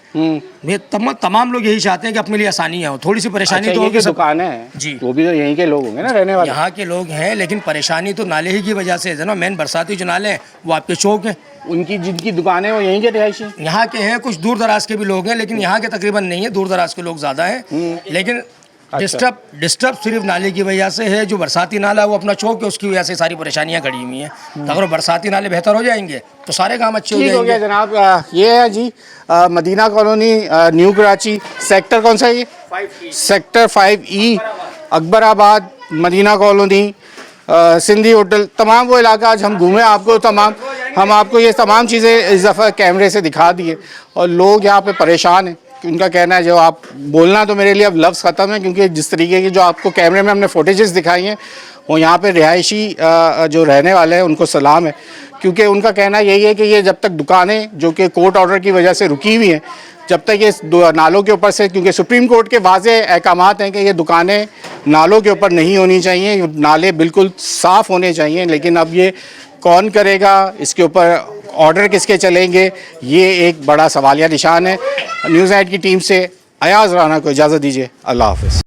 ये तमाम लोग यही चाहते हैं कि अपने लिए आसानियाँ हो, थोड़ी सी परेशानी तो होगी। दुकानें हैं जी, वो भी तो यहीं के लोग होंगे ना रहने वाले, यहाँ के लोग हैं, लेकिन परेशानी तो नाले ही की वजह से है ना। मेन बरसाती जो नाले हैं वो आपके चौक हैं, उनकी जिनकी दुकानें वो यहीं के रिहायशी, यहाँ के हैं, कुछ दूर दराज के भी लोग हैं, लेकिन यहाँ के तकरीबन नहीं है, दूर दराज के लोग ज़्यादा हैं। लेकिन डिस्टर्ब सिर्फ नाले की वजह से है। जो बरसाती नाला है वो अपना चौक है, उसकी वजह से सारी परेशानियाँ खड़ी हुई हैं। तो अगर बरसाती नाले बेहतर हो जाएंगे तो सारे काम अच्छे हो जाएंगे। हो गया जनाब। ये है जी Madina colony, new Karachi, sector कौन सा है ये? Sector 5E, Akbarabad, Madina colony, Sindhi hotel, तमाम वो इलाका आज हम घूमे, हम आपको ये तमाम चीज़ें इस दफ़ा कैमरे से दिखा दिए। और लोग यहाँ पे परेशान हैं, उनका कहना है, जो आप बोलना तो मेरे लिए अब लफ्ज़ ख़त्म है, क्योंकि जिस तरीके की जो आपको कैमरे में हमने फुटेजेस दिखाई हैं वो यहाँ पे रिहायशी जो रहने वाले हैं उनको सलाम है, क्योंकि उनका कहना यही है कि ये जब तक दुकानें जो कि कोर्ट ऑर्डर की वजह से रुकी हुई हैं, जब तक ये नालों के ऊपर से, क्योंकि सुप्रीम कोर्ट के वाज़े अहकामात हैं कि ये दुकानें नालों के ऊपर नहीं होनी चाहिए, नाले बिल्कुल साफ़ होने चाहिए, लेकिन अब ये कौन करेगा, इसके ऊपर ऑर्डर किसके चलेंगे, ये एक बड़ा सवालिया निशान है। न्यूज़ 8 की टीम से अयाज़ राना को इजाज़त दीजिए, अल्लाह हाफ़िज़।